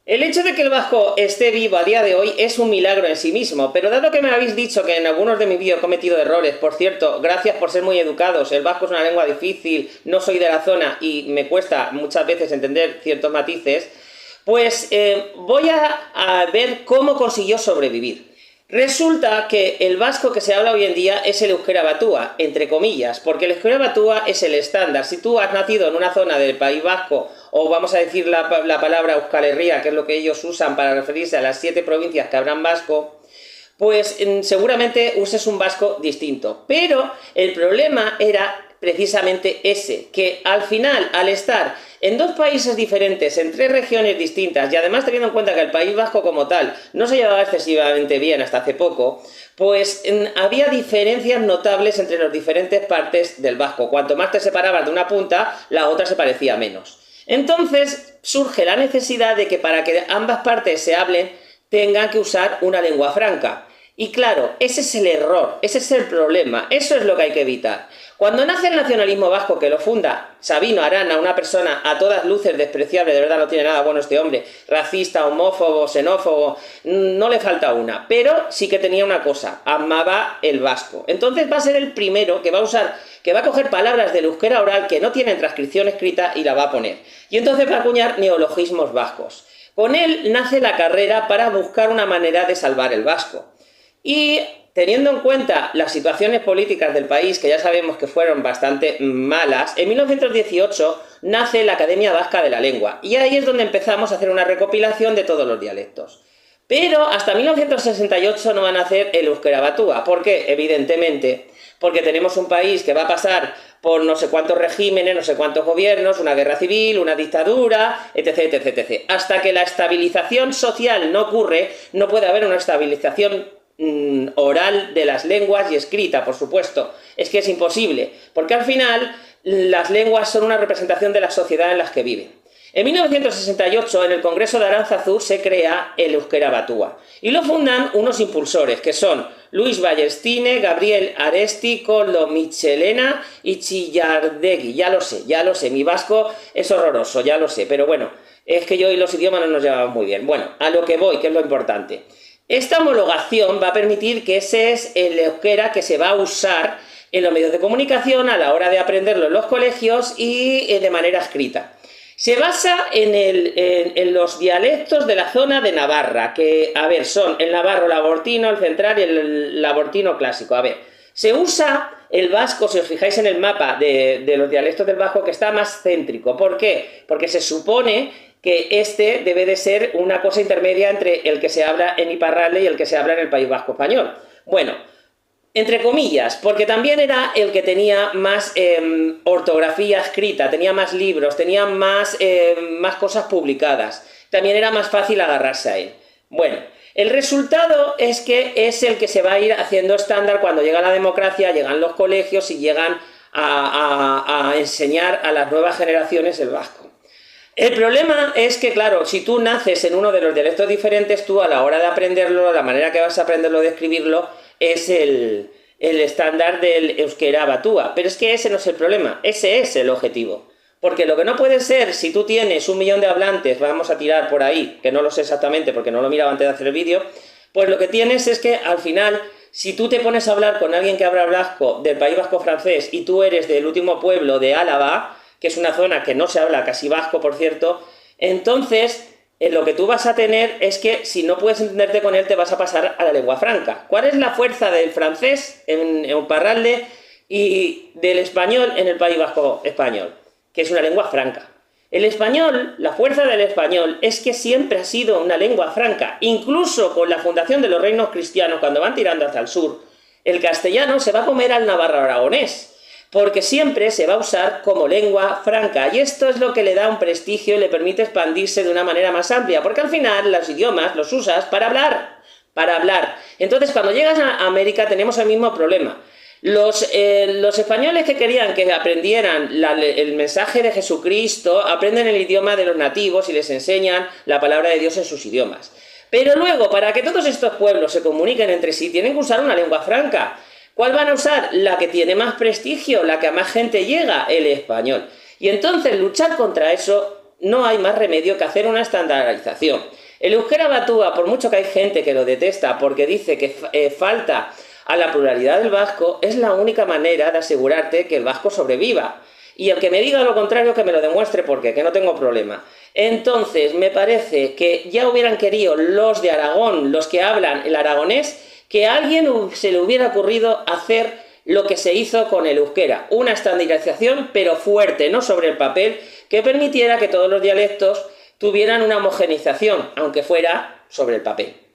El hecho de que el vasco esté vivo a día de hoy es un milagro en sí mismo, pero dado que me habéis dicho que en algunos de mis vídeos he cometido errores, por cierto, gracias por ser muy educados, el vasco es una lengua difícil, no soy de la zona y me cuesta muchas veces entender ciertos matices, pues voy a ver cómo consiguió sobrevivir. Resulta que el vasco que se habla hoy en día es el euskera batúa, entre comillas, porque el euskera batúa es el estándar. Si tú has nacido en una zona del País Vasco, o vamos a decir la palabra Euskal Herria, que es lo que ellos usan para referirse a las 7 provincias que hablan vasco, pues seguramente uses un vasco distinto. Pero el problema era precisamente ese, que al final, al estar en dos países diferentes, en tres regiones distintas, y además teniendo en cuenta que el País Vasco como tal no se llevaba excesivamente bien hasta hace poco, pues había diferencias notables entre las diferentes partes del vasco. Cuanto más te separabas de una punta, la otra se parecía menos. Entonces surge la necesidad de que para que ambas partes se hablen, tengan que usar una lengua franca. Y claro, ese es el error, ese es el problema, eso es lo que hay que evitar. Cuando nace el nacionalismo vasco, que lo funda Sabino Arana, una persona a todas luces despreciable, de verdad no tiene nada bueno este hombre, racista, homófobo, xenófobo, no le falta una, pero sí que tenía una cosa, amaba el vasco. Entonces va a ser el primero que va a usar, que va a coger palabras del euskera oral que no tienen transcripción escrita y la va a poner. Y entonces va a acuñar neologismos vascos. Con él nace la carrera para buscar una manera de salvar el vasco. Y teniendo en cuenta las situaciones políticas del país, que ya sabemos que fueron bastante malas, en 1918 nace la Academia Vasca de la Lengua, y ahí es donde empezamos a hacer una recopilación de todos los dialectos. Pero hasta 1968 no van a hacer el euskera batúa. ¿Por qué? Evidentemente, porque tenemos un país que va a pasar por no sé cuántos regímenes, no sé cuántos gobiernos, una guerra civil, una dictadura, etc, etc, etc. Hasta que la estabilización social no ocurre, no puede haber una estabilización oral de las lenguas y escrita, por supuesto. Es que es imposible, porque al final las lenguas son una representación de la sociedad en las que viven. En 1968, en el Congreso de Aránzazu, se crea el euskera batúa, y lo fundan unos impulsores, que son Luis Ballestine, Gabriel Aresti, Koldo Michelena y Chillardegui. Ya lo sé, mi vasco es horroroso, ya lo sé, pero bueno, es que yo y los idiomas no nos llevamos muy bien. Bueno, a lo que voy, que es lo importante. Esta homologación va a permitir que ese es el euskera que se va a usar en los medios de comunicación a la hora de aprenderlo en los colegios y de manera escrita. Se basa en los dialectos de la zona de Navarra, que, a ver, son el navarro labortino, el central y el labortino clásico. A ver, se usa el vasco, si os fijáis en el mapa de los dialectos del vasco, que está más céntrico. ¿Por qué? Porque se supone que este debe de ser una cosa intermedia entre el que se habla en Iparralde y el que se habla en el País Vasco español. Bueno, entre comillas, porque también era el que tenía más ortografía escrita, tenía más libros, tenía más cosas publicadas, también era más fácil agarrarse a él. Bueno, el resultado es que es el que se va a ir haciendo estándar cuando llega la democracia, llegan los colegios y llegan a enseñar a las nuevas generaciones el vasco. El problema es que, claro, si tú naces en uno de los dialectos diferentes, tú a la hora de aprenderlo, la manera que vas a aprenderlo, de escribirlo, es el estándar del euskera batúa. Pero es que ese no es el problema, ese es el objetivo. Porque lo que no puede ser, si tú tienes 1 millón de hablantes, vamos a tirar por ahí, que no lo sé exactamente porque no lo miraba antes de hacer el vídeo, pues lo que tienes es que al final, si tú te pones a hablar con alguien que habla vasco del País Vasco francés y tú eres del último pueblo de Álava, que es una zona que no se habla casi vasco, por cierto, entonces lo que tú vas a tener es que si no puedes entenderte con él, te vas a pasar a la lengua franca. ¿Cuál es la fuerza del francés en Iparralde y del español en el País Vasco español? Que es una lengua franca. El español, la fuerza del español es que siempre ha sido una lengua franca. Incluso con la fundación de los reinos cristianos, cuando van tirando hacia el sur, el castellano se va a comer al navarro aragonés, porque siempre se va a usar como lengua franca, y esto es lo que le da un prestigio y le permite expandirse de una manera más amplia, porque al final los idiomas los usas para hablar. Entonces, cuando llegas a América tenemos el mismo problema. Los españoles que querían que aprendieran el mensaje de Jesucristo aprenden el idioma de los nativos y les enseñan la palabra de Dios en sus idiomas. Pero luego, para que todos estos pueblos se comuniquen entre sí, tienen que usar una lengua franca. ¿Cuál van a usar? La que tiene más prestigio, la que a más gente llega, el español. Y entonces luchar contra eso no hay más remedio que hacer una estandarización. El euskera batúa, por mucho que hay gente que lo detesta porque dice que falta a la pluralidad del vasco, es la única manera de asegurarte que el vasco sobreviva. Y el que me diga lo contrario, que me lo demuestre, porque que no tengo problema. Entonces, me parece que ya hubieran querido los de Aragón, los que hablan el aragonés, que a alguien se le hubiera ocurrido hacer lo que se hizo con el euskera, una estandarización, pero fuerte, no sobre el papel, que permitiera que todos los dialectos tuvieran una homogeneización, aunque fuera sobre el papel.